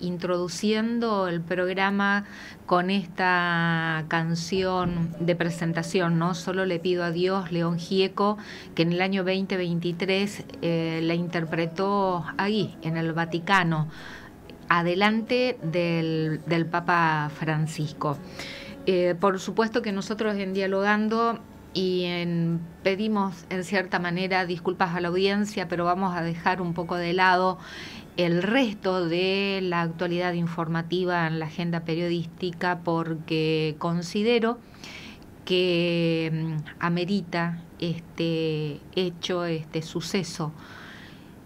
Introduciendo el programa con esta canción de presentación, ¿no? Solo le pido a Dios, León Gieco, que en el año 2023 la interpretó ahí, en el Vaticano, adelante del Papa Francisco. Por supuesto que nosotros en Dialogando pedimos en cierta manera disculpas a la audiencia, pero vamos a dejar un poco de lado el resto de la actualidad informativa en la agenda periodística, porque considero que amerita este hecho, este suceso,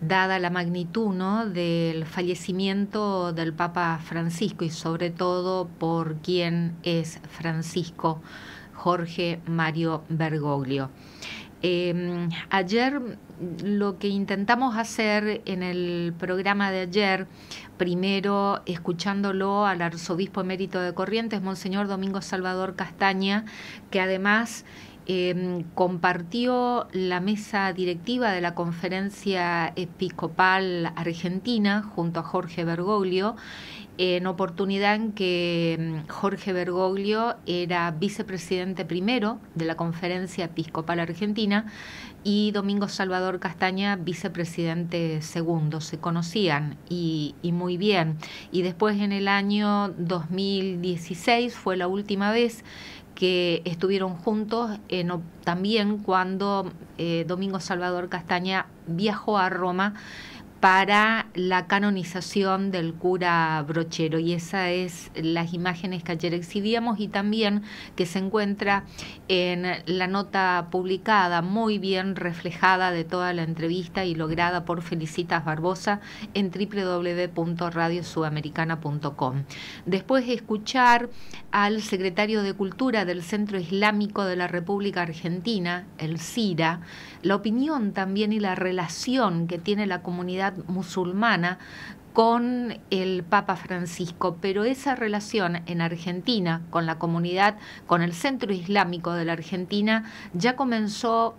dada la magnitud, ¿no?, del fallecimiento del Papa Francisco, y sobre todo por quién es Francisco Jorge Mario Bergoglio. Ayer lo que intentamos hacer en el programa de ayer, primero escuchándolo al arzobispo emérito de Corrientes, Monseñor Domingo Salvador Castaña, que además compartió la mesa directiva de la Conferencia Episcopal Argentina junto a Jorge Bergoglio, en oportunidad en que Jorge Bergoglio era vicepresidente primero de la Conferencia Episcopal Argentina y Domingo Salvador Castaña vicepresidente segundo. Se conocían y muy bien. Y después, en el año 2016 fue la última vez que estuvieron juntos, también cuando Domingo Salvador Castaña viajó a Roma para la canonización del cura Brochero, y esas es las imágenes que ayer exhibíamos, y también que se encuentra en la nota publicada, muy bien reflejada, de toda la entrevista y lograda por Felicitas Barbosa en www.radiosudamericana.com. Después de escuchar al secretario de Cultura del Centro Islámico de la República Argentina, el CIRA, la opinión también y la relación que tiene la comunidad musulmana con el Papa Francisco, pero esa relación en Argentina con la comunidad, con el Centro Islámico de la Argentina, ya comenzó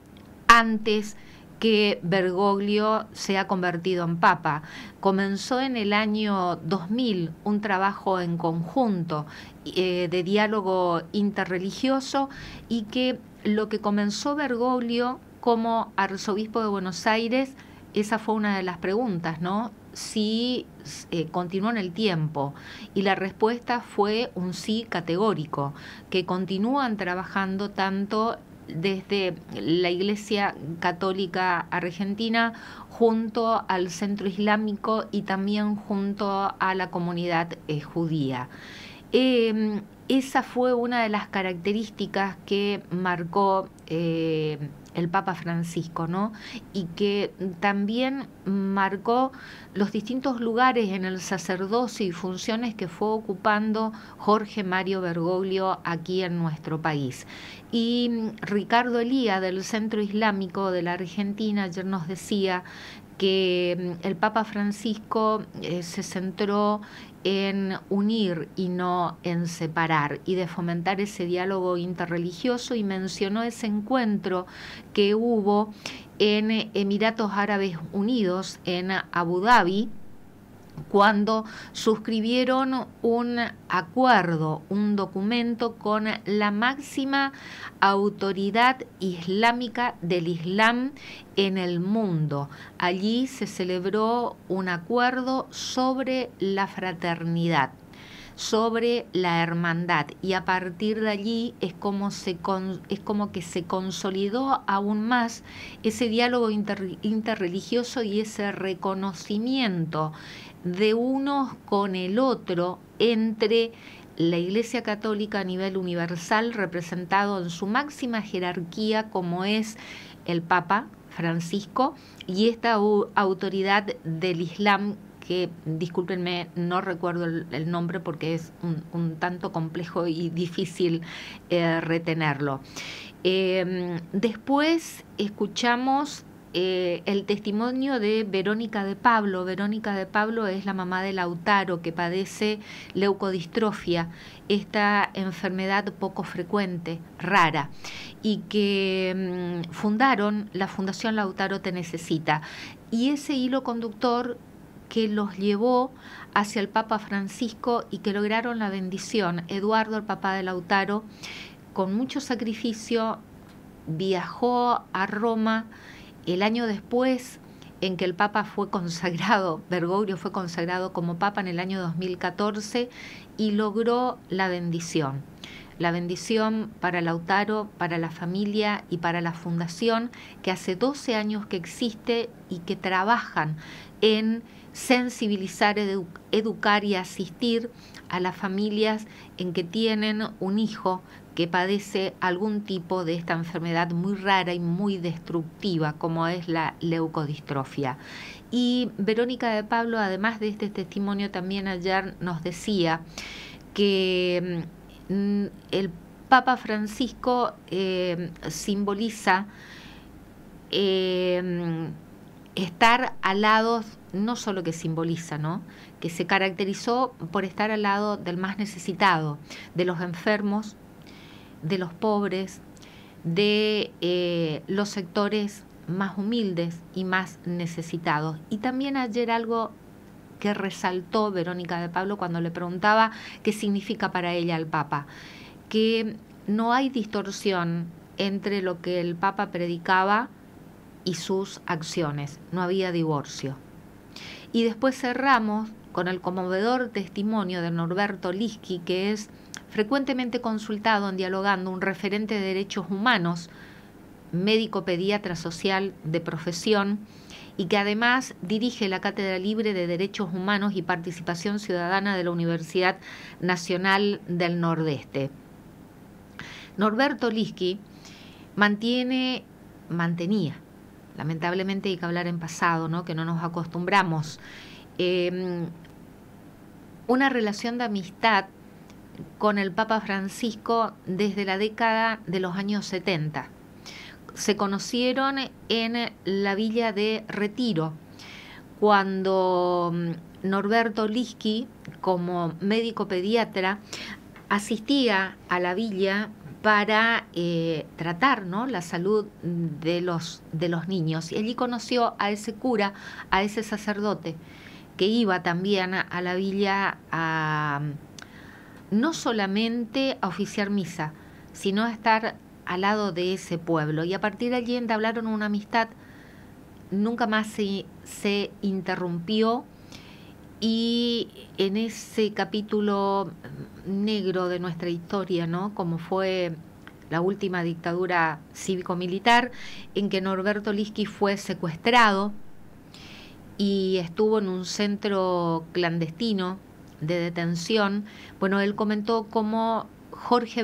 antes que Bergoglio se ha convertido en Papa. Comenzó en el año 2000 un trabajo en conjunto de diálogo interreligioso, y que lo que comenzó Bergoglio como arzobispo de Buenos Aires, esa fue una de las preguntas, ¿no? Si continuó en el tiempo, y la respuesta fue un sí categórico, que continúan trabajando tanto desde la Iglesia Católica Argentina junto al Centro Islámico y también junto a la comunidad judía. Esa fue una de las características que marcó el Papa Francisco, ¿no? Y que también marcó los distintos lugares en el sacerdocio y funciones que fue ocupando Jorge Mario Bergoglio aquí en nuestro país. Y Ricardo Elía, del Centro Islámico de la Argentina, ayer nos decía que el Papa Francisco se centró en unir y no en separar, y de fomentar ese diálogo interreligioso, y mencionó ese encuentro que hubo en Emiratos Árabes Unidos, en Abu Dhabi, cuando suscribieron un acuerdo, un documento con la máxima autoridad islámica del Islam en el mundo. Allí se celebró un acuerdo sobre la fraternidad, sobre la hermandad, y a partir de allí es como que se consolidó aún más ese diálogo interreligioso y ese reconocimiento de unos con el otro entre la Iglesia Católica a nivel universal, representado en su máxima jerarquía como es el Papa Francisco, y esta autoridad del Islam, que, discúlpenme, no recuerdo el nombre porque es un tanto complejo y difícil retenerlo. Después escuchamos el testimonio de Verónica de Pablo. Verónica de Pablo es la mamá de Lautaro, que padece leucodistrofia, esta enfermedad poco frecuente, rara, y que fundaron la Fundación Lautaro Te Necesita. Y ese hilo conductor que los llevó hacia el Papa Francisco y que lograron la bendición. Eduardo, el papá de Lautaro, con mucho sacrificio, viajó a Roma el año después en que el Papa fue consagrado, Bergoglio fue consagrado como Papa en el año 2014 y logró la bendición. La bendición para Lautaro, para la familia y para la fundación, que hace 12 años que existe y que trabajan en sensibilizar, educar y asistir a las familias en que tienen un hijo que padece algún tipo de esta enfermedad muy rara y muy destructiva, como es la leucodistrofia. Y Verónica de Pablo, además de este testimonio, también ayer nos decía que el Papa Francisco simboliza estar al lado, no solo que simboliza, ¿no?, que se caracterizó por estar al lado del más necesitado, de los enfermos, de los pobres, de los sectores más humildes y más necesitados. Y también ayer algo que resaltó Verónica de Pablo cuando le preguntaba qué significa para ella el Papa, que no hay distorsión entre lo que el Papa predicaba y sus acciones, no había divorcio. Y después cerramos con el conmovedor testimonio de Norberto Lischi, que es frecuentemente consultado en Dialogando, un referente de derechos humanos, médico pediatra social de profesión, y que además dirige la Cátedra Libre de Derechos Humanos y Participación Ciudadana de la Universidad Nacional del Nordeste. Norberto Lischi mantenía, lamentablemente hay que hablar en pasado, ¿no?, que no nos acostumbramos, una relación de amistad con el Papa Francisco desde la década de los años 70. Se conocieron en la villa de Retiro, cuando Norberto Lischi, como médico pediatra, asistía a la villa para tratar, ¿no?, la salud de los niños. Y allí conoció a ese cura, a ese sacerdote, que iba también a la villa no solamente a oficiar misa, sino a estar al lado de ese pueblo. Y a partir de allí entablaron una amistad, nunca más se interrumpió, y en ese capítulo negro de nuestra historia, ¿no?, como fue la última dictadura cívico-militar, en que Norberto Lischi fue secuestrado y estuvo en un centro clandestino de detención. Bueno, él comentó cómo Jorge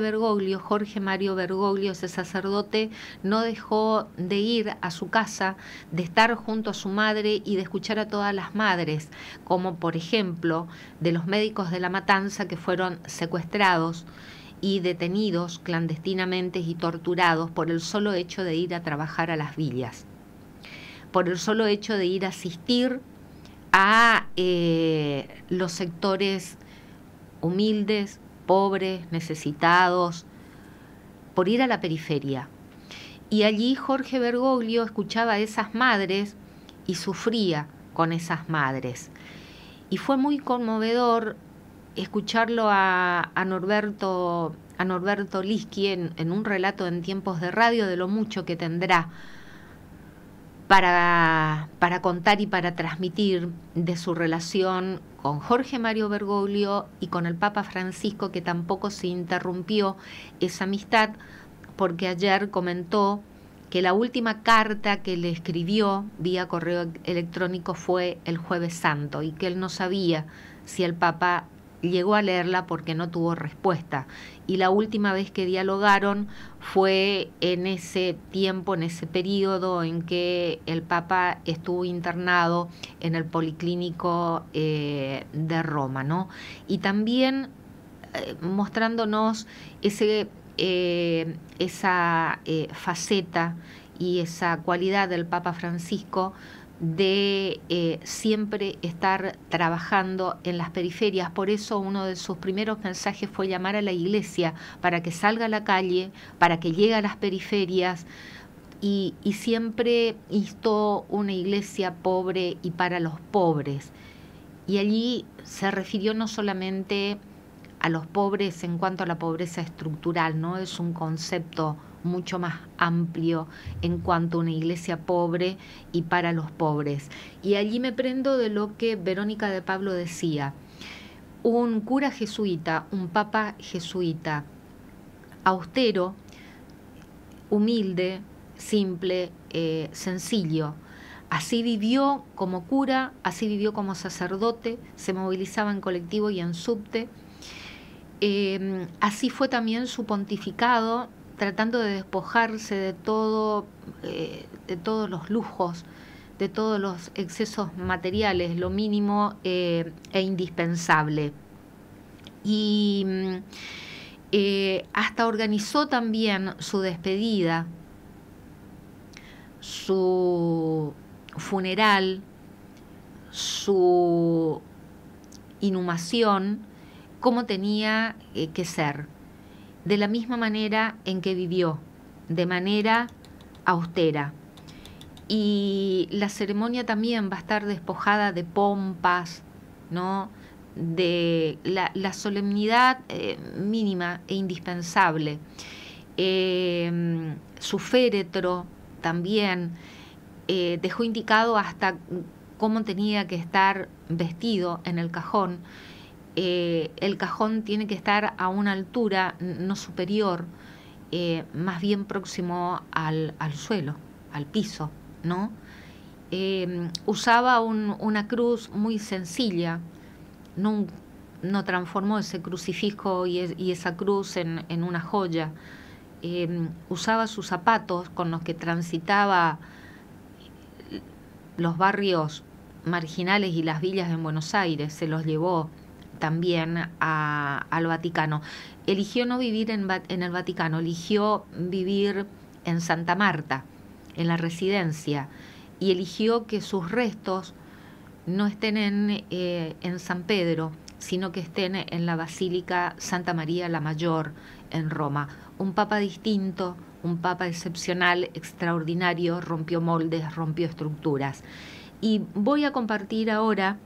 Mario Bergoglio, ese sacerdote, no dejó de ir a su casa, de estar junto a su madre y de escuchar a todas las madres, como por ejemplo de los médicos de La Matanza que fueron secuestrados y detenidos clandestinamente y torturados por el solo hecho de ir a trabajar a las villas, por el solo hecho de ir a asistir a los sectores humildes, pobres, necesitados, por ir a la periferia. Y allí Jorge Bergoglio escuchaba a esas madres y sufría con esas madres. Y fue muy conmovedor escucharlo a Norberto Lischi en un relato en Tiempos de Radio de lo mucho que tendrá para contar y para transmitir de su relación con Jorge Mario Bergoglio y con el Papa Francisco, que tampoco se interrumpió esa amistad, porque ayer comentó que la última carta que le escribió vía correo electrónico fue el Jueves Santo y que él no sabía si el Papa llegó a leerla porque no tuvo respuesta. Y la última vez que dialogaron fue en ese tiempo, en ese periodo en que el Papa estuvo internado en el Policlínico de Roma, ¿no? Y también mostrándonos esa faceta y esa cualidad del Papa Francisco de siempre estar trabajando en las periferias. Por eso uno de sus primeros mensajes fue llamar a la iglesia para que salga a la calle, para que llegue a las periferias, y siempre instó una iglesia pobre y para los pobres. Y allí se refirió no solamente a los pobres en cuanto a la pobreza estructural, ¿no? Es un concepto mucho más amplio en cuanto a una iglesia pobre y para los pobres. Y allí me prendo de lo que Verónica de Pablo decía. Un cura jesuita, un papa jesuita, austero, humilde, simple, sencillo. Así vivió como cura, así vivió como sacerdote, se movilizaba en colectivo y en subte. Así fue también su pontificado, tratando de despojarse de todo, de todos los lujos, de todos los excesos materiales, lo mínimo e indispensable. Y hasta organizó también su despedida, su funeral, su inhumación, como tenía que ser, de la misma manera en que vivió, de manera austera. Y la ceremonia también va a estar despojada de pompas, ¿no? De la solemnidad mínima e indispensable. Su féretro también dejó indicado hasta cómo tenía que estar vestido en el cajón. El cajón tiene que estar a una altura no superior, más bien próximo al suelo, al piso, ¿no? Usaba una cruz muy sencilla, no transformó ese crucifijo y esa cruz en una joya. Usaba sus zapatos con los que transitaba los barrios marginales y las villas en Buenos Aires, se los llevó también al Vaticano. Eligió no vivir en el Vaticano, eligió vivir en Santa Marta, en la residencia, y eligió que sus restos no estén en San Pedro, sino que estén en la Basílica Santa María la Mayor en Roma. Un papa distinto, un papa excepcional, extraordinario, rompió moldes, rompió estructuras. Y voy a compartir ahora,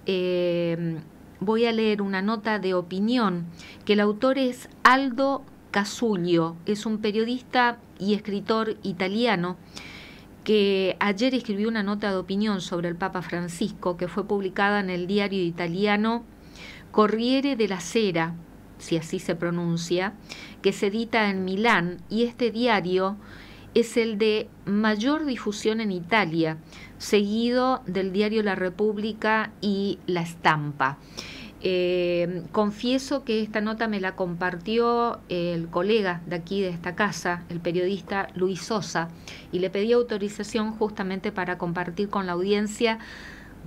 voy a leer una nota de opinión, que el autor es Aldo Casuglio, es un periodista y escritor italiano, que ayer escribió una nota de opinión sobre el Papa Francisco, que fue publicada en el diario italiano Corriere della Sera, si así se pronuncia, que se edita en Milán, y este diario es el de mayor difusión en Italia, seguido del diario La República y La Stampa. Confieso que esta nota me la compartió el colega de aquí de esta casa, el periodista Luis Sosa, y le pedí autorización justamente para compartir con la audiencia,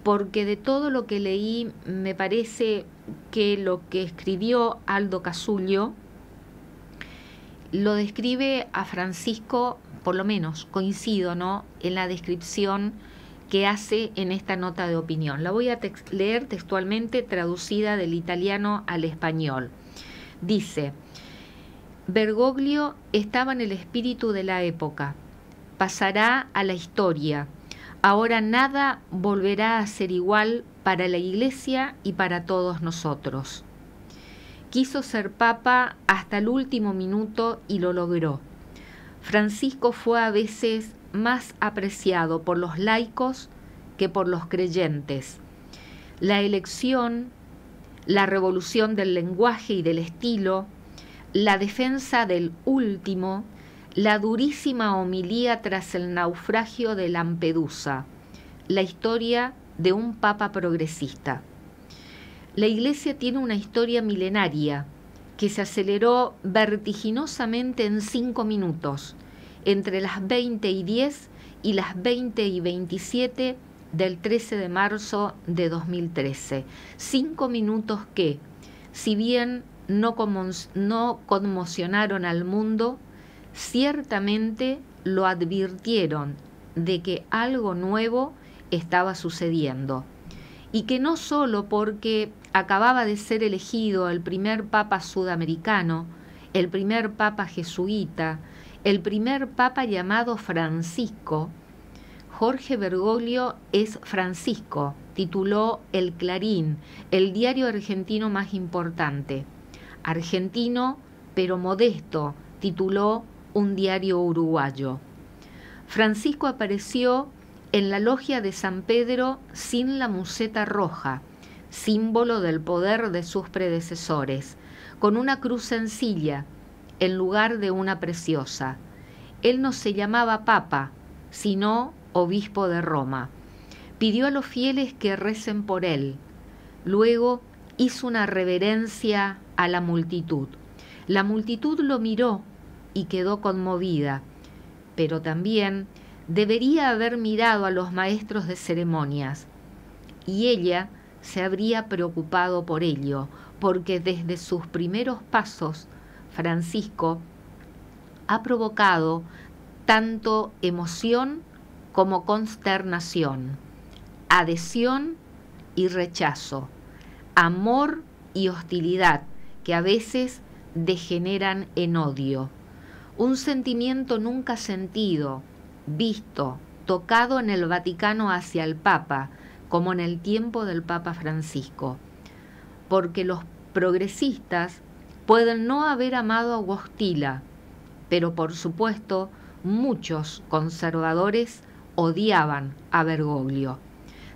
porque de todo lo que leí me parece que lo que escribió Aldo Casuglio lo describe a Francisco, por lo menos coincido, ¿no?, en la descripción que hace en esta nota de opinión. La voy a leer textualmente, traducida del italiano al español. Dice: Bergoglio estaba en el espíritu de la época, pasará a la historia. Ahora nada volverá a ser igual para la Iglesia y para todos nosotros. Quiso ser papa hasta el último minuto y lo logró. Francisco fue a veces más apreciado por los laicos que por los creyentes. La elección, la revolución del lenguaje y del estilo, la defensa del último, la durísima homilía tras el naufragio de Lampedusa, la historia de un papa progresista. La Iglesia tiene una historia milenaria que se aceleró vertiginosamente en 5 minutos, entre las 20:10 y las 20:27 del 13 de marzo de 2013. 5 minutos que, si bien no conmocionaron al mundo, ciertamente lo advirtieron de que algo nuevo estaba sucediendo y que no solo porque acababa de ser elegido el primer papa sudamericano, el primer papa jesuita, el primer papa llamado Francisco. Jorge Bergoglio es Francisco, tituló El Clarín, el diario argentino más importante. Argentino, pero modesto, tituló un diario uruguayo. Francisco apareció en la logia de San Pedro sin la museta roja, símbolo del poder de sus predecesores, con una cruz sencilla en lugar de una preciosa. Él no se llamaba papa, sino obispo de Roma. Pidió a los fieles que recen por él. Luego hizo una reverencia a la multitud. La multitud lo miró y quedó conmovida, pero también debería haber mirado a los maestros de ceremonias, y ella se habría preocupado por ello, porque desde sus primeros pasos Francisco ha provocado tanto emoción como consternación, adhesión y rechazo, amor y hostilidad que a veces degeneran en odio. Un sentimiento nunca sentido, visto, tocado en el Vaticano hacia el Papa, como en el tiempo del Papa Francisco. Porque los progresistas pueden no haber amado a Wojtyla, pero por supuesto muchos conservadores odiaban a Bergoglio.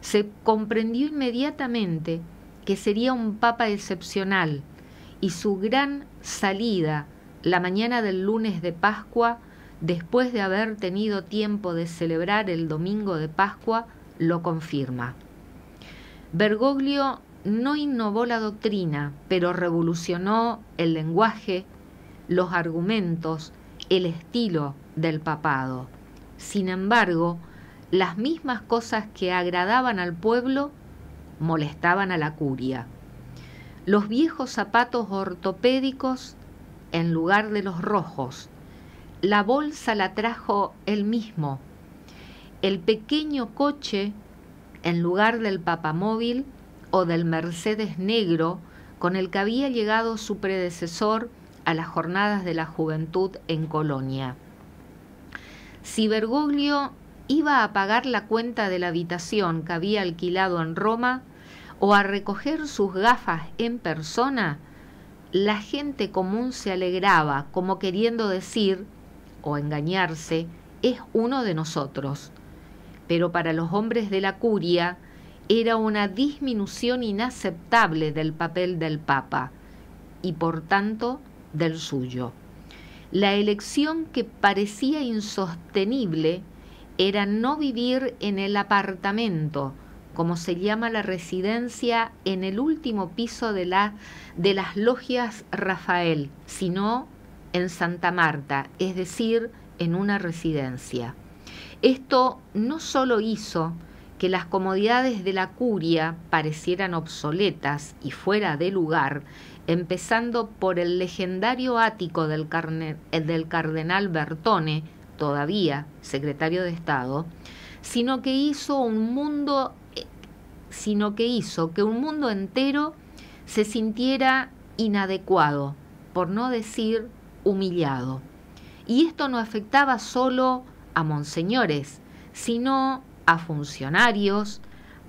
Se comprendió inmediatamente que sería un papa excepcional y su gran salida la mañana del lunes de Pascua, después de haber tenido tiempo de celebrar el domingo de Pascua, lo confirma. Bergoglio no innovó la doctrina, pero revolucionó el lenguaje, los argumentos, el estilo del papado. Sin embargo, las mismas cosas que agradaban al pueblo molestaban a la curia. Los viejos zapatos ortopédicos en lugar de los rojos. La bolsa la trajo él mismo. El pequeño coche en lugar del papamóvil o del Mercedes negro con el que había llegado su predecesor a las jornadas de la juventud en Colonia. Si Bergoglio iba a pagar la cuenta de la habitación que había alquilado en Roma o a recoger sus gafas en persona, la gente común se alegraba, como queriendo decir, o engañarse, es uno de nosotros. Pero para los hombres de la curia era una disminución inaceptable del papel del Papa y por tanto del suyo. La elección que parecía insostenible era no vivir en el apartamento, como se llama la residencia en el último piso de las logias Rafael, sino en Santa Marta, es decir, en una residencia. Esto no solo hizo que las comodidades de la curia parecieran obsoletas y fuera de lugar, empezando por el legendario ático del cardenal Bertone, todavía secretario de Estado, sino que hizo que un mundo entero se sintiera inadecuado, por no decir humillado. Y esto no afectaba solo a monseñores, sino a funcionarios,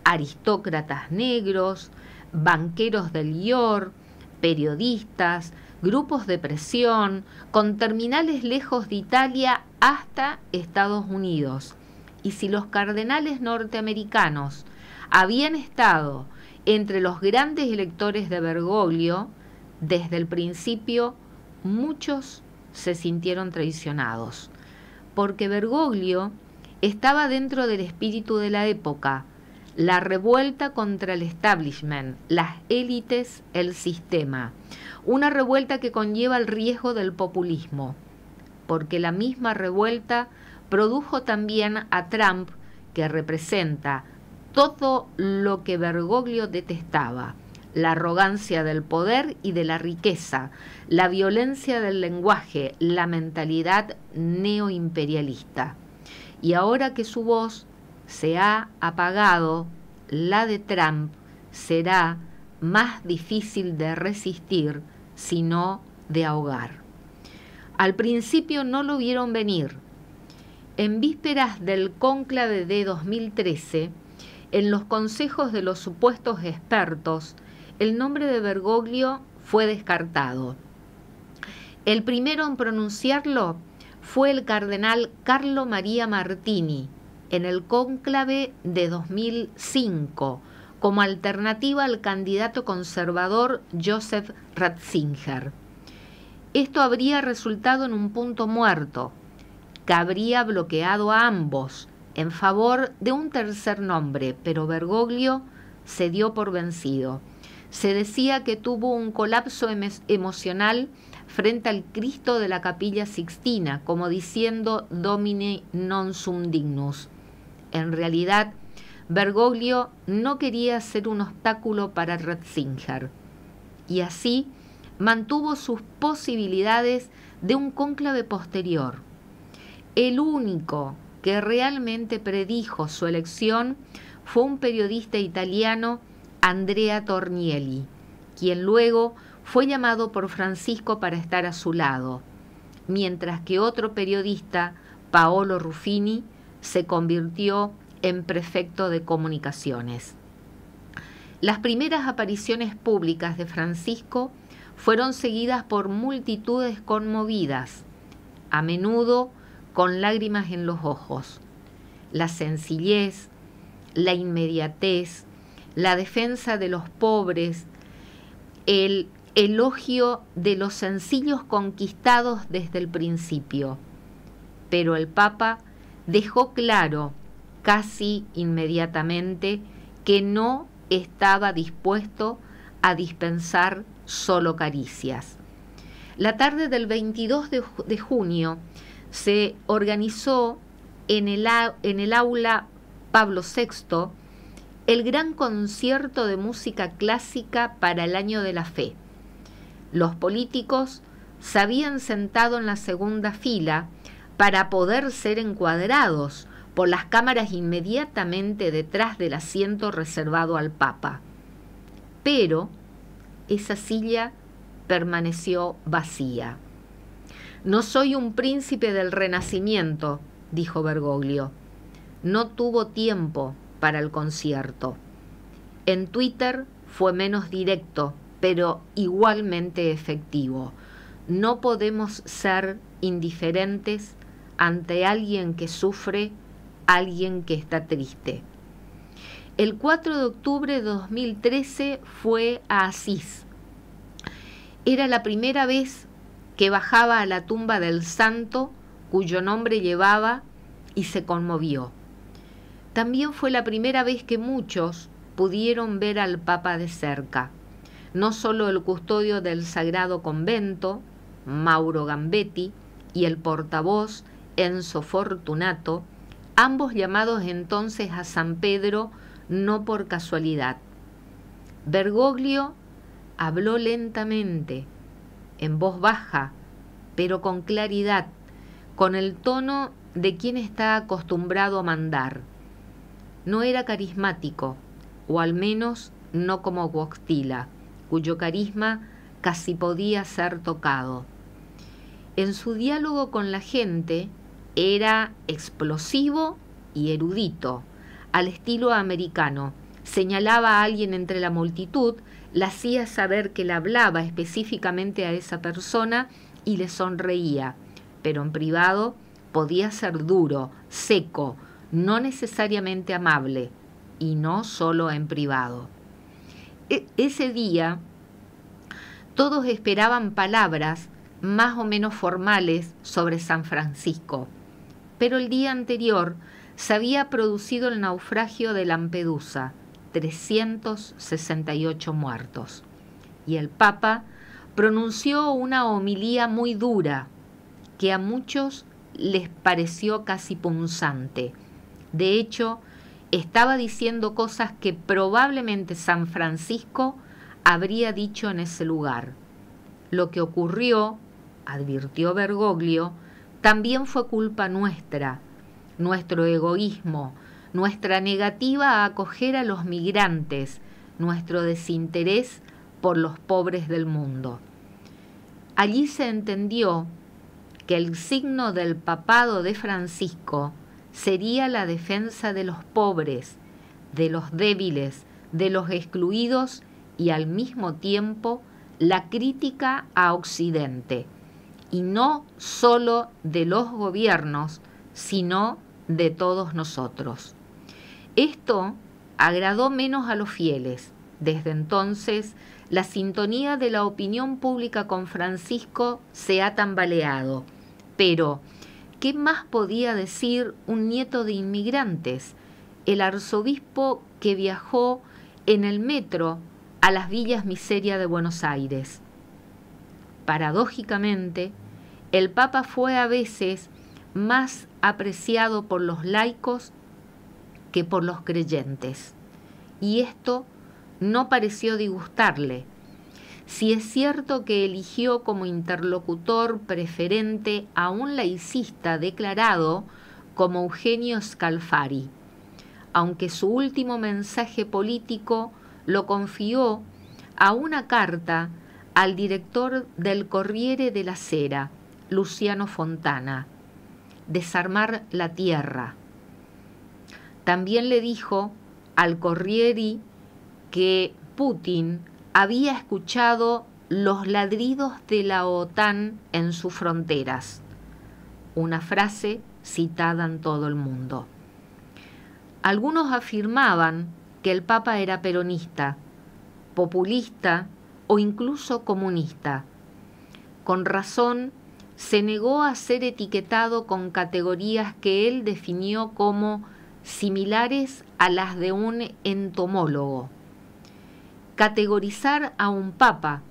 aristócratas negros, banqueros del IOR, periodistas, grupos de presión, con terminales lejos de Italia hasta Estados Unidos. Y si los cardenales norteamericanos habían estado entre los grandes electores de Bergoglio, desde el principio muchos se sintieron traicionados, porque Bergoglio estaba dentro del espíritu de la época, la revuelta contra el establishment, las élites, el sistema, una revuelta que conlleva el riesgo del populismo, porque la misma revuelta produjo también a Trump, que representa todo lo que Bergoglio detestaba, la arrogancia del poder y de la riqueza, la violencia del lenguaje, la mentalidad neoimperialista. Y ahora que su voz se ha apagado, la de Trump será más difícil de resistir, sino de ahogar. Al principio no lo vieron venir. En vísperas del cónclave de 2013, en los consejos de los supuestos expertos, el nombre de Bergoglio fue descartado. El primero en pronunciarlo fue el cardenal Carlo Maria Martini en el cónclave de 2005, como alternativa al candidato conservador Joseph Ratzinger. Esto habría resultado en un punto muerto, que habría bloqueado a ambos en favor de un tercer nombre, pero Bergoglio se dio por vencido. Se decía que tuvo un colapso emocional frente al Cristo de la Capilla Sixtina, como diciendo Domine non sum dignus. En realidad, Bergoglio no quería ser un obstáculo para Ratzinger, y así mantuvo sus posibilidades de un cónclave posterior. El único que realmente predijo su elección fue un periodista italiano, Andrea Tornielli, quien luego fue llamado por Francisco para estar a su lado, mientras que otro periodista, Paolo Ruffini, se convirtió en prefecto de comunicaciones. Las primeras apariciones públicas de Francisco fueron seguidas por multitudes conmovidas, a menudo con lágrimas en los ojos. La sencillez, la inmediatez, la defensa de los pobres, el elogio de los sencillos conquistados desde el principio. Pero el Papa dejó claro casi inmediatamente que no estaba dispuesto a dispensar solo caricias. La tarde del 22 de junio se organizó en el aula Pablo VI el gran concierto de música clásica para el Año de la Fe. Los políticos se habían sentado en la segunda fila para poder ser encuadrados por las cámaras inmediatamente detrás del asiento reservado al Papa. Pero esa silla permaneció vacía. No soy un príncipe del Renacimiento, dijo Bergoglio. No tuvo tiempo para el concierto. En Twitter fue menos directo, pero igualmente efectivo. No podemos ser indiferentes ante alguien que sufre, alguien que está triste. El 4 de octubre de 2013 fue a Asís. Era la primera vez que bajaba a la tumba del santo cuyo nombre llevaba y se conmovió. También fue la primera vez que muchos pudieron ver al Papa de cerca. No solo el custodio del Sagrado Convento, Mauro Gambetti, y el portavoz Enzo Fortunato, ambos llamados entonces a San Pedro no por casualidad. Bergoglio habló lentamente, en voz baja, pero con claridad, con el tono de quien está acostumbrado a mandar. No era carismático, o al menos no como Wojtyla, cuyo carisma casi podía ser tocado. En su diálogo con la gente era explosivo y erudito, al estilo americano. Señalaba a alguien entre la multitud, le hacía saber que le hablaba específicamente a esa persona y le sonreía, pero en privado podía ser duro, seco, no necesariamente amable, y no solo en privado. Ese día todos esperaban palabras más o menos formales sobre San Francisco, pero el día anterior se había producido el naufragio de Lampedusa, 368 muertos, y el Papa pronunció una homilía muy dura que a muchos les pareció casi punzante. De hecho, estaba diciendo cosas que probablemente San Francisco habría dicho en ese lugar: lo que ocurrió, advirtió Bergoglio, también fue culpa nuestra, nuestro egoísmo, nuestra negativa a acoger a los migrantes, nuestro desinterés por los pobres del mundo. Allí se entendió que el signo del papado de Francisco sería la defensa de los pobres, de los débiles, de los excluidos y al mismo tiempo la crítica a Occidente, y no solo de los gobiernos, sino de todos nosotros. Esto agradó menos a los fieles. Desde entonces, la sintonía de la opinión pública con Francisco se ha tambaleado. Pero, ¿qué más podía decir un nieto de inmigrantes? El arzobispo que viajó en el metro a las villas miseria de Buenos Aires. Paradójicamente, el Papa fue a veces más apreciado por los laicos que por los creyentes, y esto no pareció disgustarle. Si es cierto que eligió como interlocutor preferente a un laicista declarado como Eugenio Scalfari, aunque su último mensaje político lo confió a una carta al director del Corriere della Sera, Luciano Fontana: desarmar la tierra. También le dijo al Corriere que Putin había escuchado los ladridos de la OTAN en sus fronteras, una frase citada en todo el mundo. Algunos afirmaban que el Papa era peronista, populista o incluso comunista. Con razón, se negó a ser etiquetado con categorías que él definió como similares a las de un entomólogo. Categorizar a un papa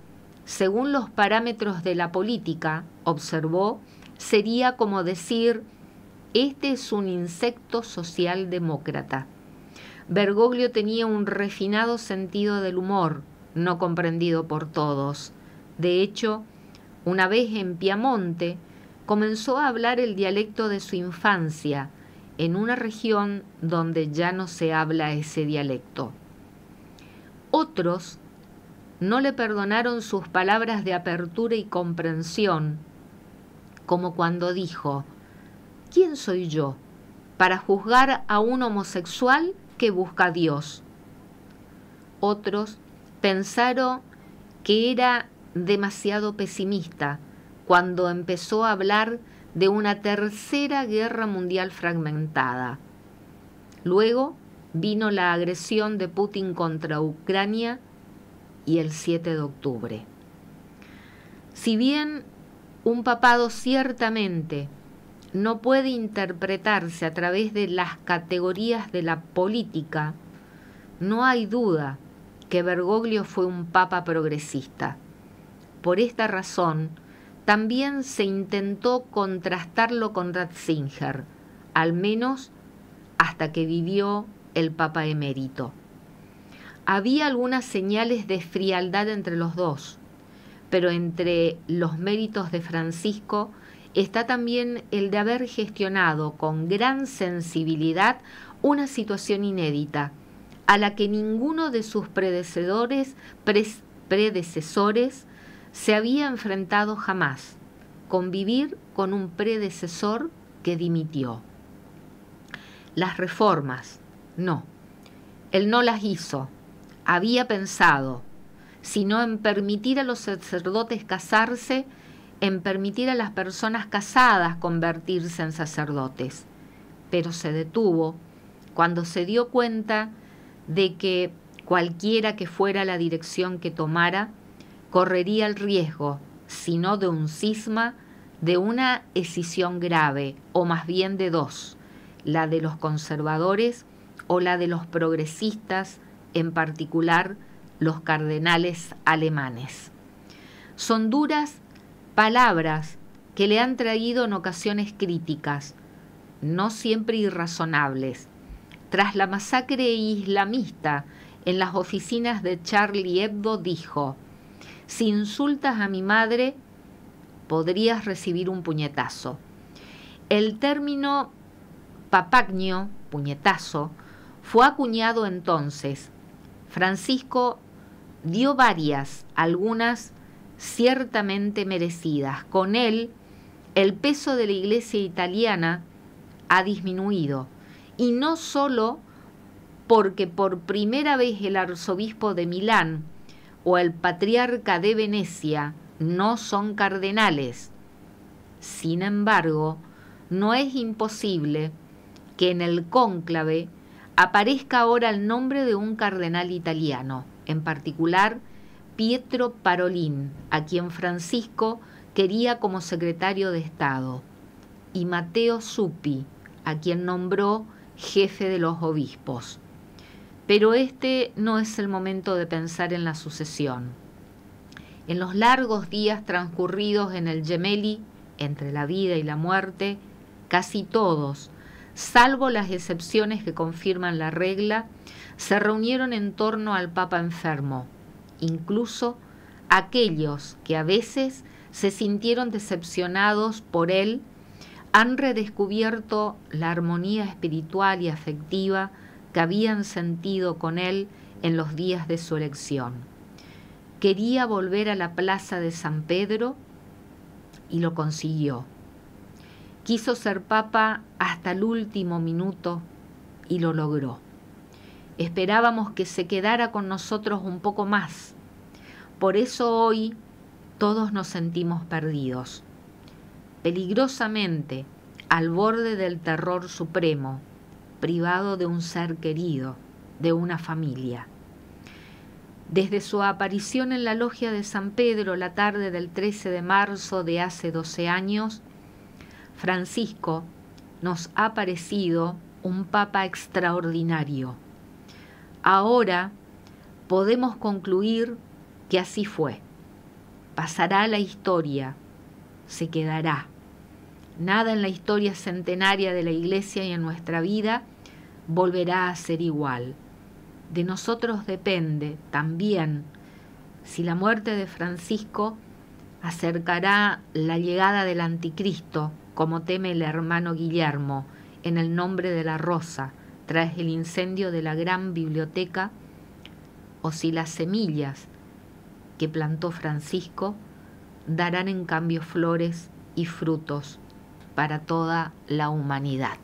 según los parámetros de la política, observó, sería como decir: este es un insecto socialdemócrata. Bergoglio tenía un refinado sentido del humor, no comprendido por todos. De hecho, una vez en Piamonte, comenzó a hablar el dialecto de su infancia, en una región donde ya no se habla ese dialecto. Otros no le perdonaron sus palabras de apertura y comprensión, como cuando dijo: ¿quién soy yo para juzgar a un homosexual que busca a Dios? Otros pensaron que era demasiado pesimista cuando empezó a hablar de una tercera guerra mundial fragmentada. Luego vino la agresión de Putin contra Ucrania y el 7 de octubre. Si bien un papado ciertamente no puede interpretarse a través de las categorías de la política, no hay duda que Bergoglio fue un papa progresista. Por esta razón, también se intentó contrastarlo con Ratzinger, al menos hasta que vivió el Papa emérito. Había algunas señales de frialdad entre los dos, pero entre los méritos de Francisco está también el de haber gestionado con gran sensibilidad una situación inédita, a la que ninguno de sus predecesores se había enfrentado jamás: convivir con un predecesor que dimitió. Las reformas, no, él no las hizo. Había pensado, sino en permitir a los sacerdotes casarse, en permitir a las personas casadas convertirse en sacerdotes. Pero se detuvo cuando se dio cuenta de que cualquiera que fuera la dirección que tomara, correría el riesgo, si no de un cisma, de una escisión grave, o más bien de dos: la de los conservadores o la de los progresistas, en particular los cardenales alemanes. Son duras palabras que le han traído en ocasiones críticas, no siempre irrazonables. Tras la masacre islamista en las oficinas de Charlie Hebdo dijo: si insultas a mi madre, podrías recibir un puñetazo. El término papagno, puñetazo, fue acuñado entonces. Francisco dio varias, algunas ciertamente merecidas. Con él, el peso de la Iglesia italiana ha disminuido, y no solo porque por primera vez el arzobispo de Milán o el patriarca de Venecia no son cardenales. Sin embargo, no es imposible que en el cónclave aparezca ahora el nombre de un cardenal italiano, en particular Pietro Parolin, a quien Francisco quería como secretario de Estado, y Matteo Zuppi, a quien nombró jefe de los obispos. Pero este no es el momento de pensar en la sucesión. En los largos días transcurridos en el Gemelli, entre la vida y la muerte, casi todos, salvo las excepciones que confirman la regla, se reunieron en torno al Papa enfermo, incluso aquellos que a veces se sintieron decepcionados por él, han redescubierto la armonía espiritual y afectiva que habían sentido con él en los días de su elección. Quería volver a la plaza de San Pedro y lo consiguió. Quiso ser papa hasta el último minuto y lo logró. Esperábamos que se quedara con nosotros un poco más. Por eso hoy todos nos sentimos perdidos, peligrosamente al borde del terror supremo, privado de un ser querido, de una familia. Desde su aparición en la logia de San Pedro la tarde del 13 de marzo de hace 12 años, Francisco nos ha parecido un papa extraordinario. Ahora podemos concluir que así fue. Pasará a la historia, se quedará. Nada en la historia centenaria de la Iglesia y en nuestra vida volverá a ser igual. De nosotros depende también si la muerte de Francisco acercará la llegada del anticristo, como teme el hermano Guillermo, en el nombre de la rosa, tras el incendio de la gran biblioteca, o si las semillas que plantó Francisco darán en cambio flores y frutos para toda la humanidad.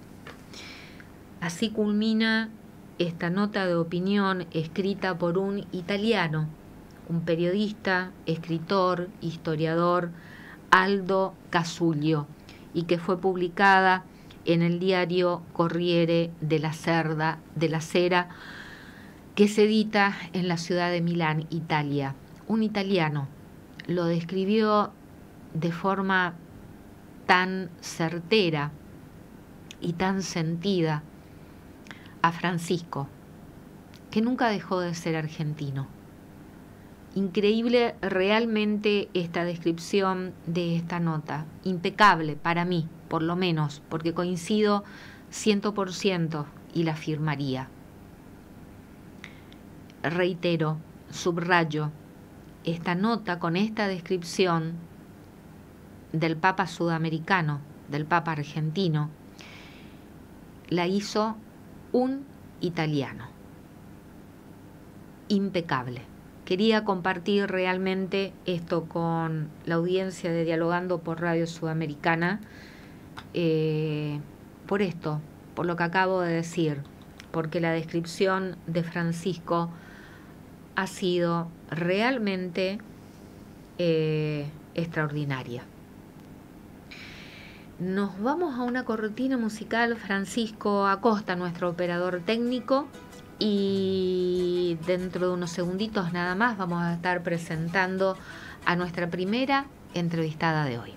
Así culmina esta nota de opinión escrita por un italiano, un periodista, escritor, historiador, Aldo Casuglio, y que fue publicada en el diario Corriere della Sera, que se edita en la ciudad de Milán, Italia. Un italiano lo describió de forma tan certera y tan sentida a Francisco, que nunca dejó de ser argentino. Increíble realmente esta descripción de esta nota, impecable para mí, por lo menos, porque coincido 100% y la firmaría. Reitero, subrayo, esta nota con esta descripción del Papa sudamericano, del Papa argentino, la hizo un italiano. Impecable. Quería compartir realmente esto con la audiencia de Dialogando por Radio Sudamericana, por esto, por lo que acabo de decir, porque la descripción de Francisco ha sido realmente extraordinaria. Nos vamos a una cortina musical. Francisco Acosta, nuestro operador técnico, y dentro de unos segunditos nada más vamos a estar presentando a nuestra primera entrevistada de hoy.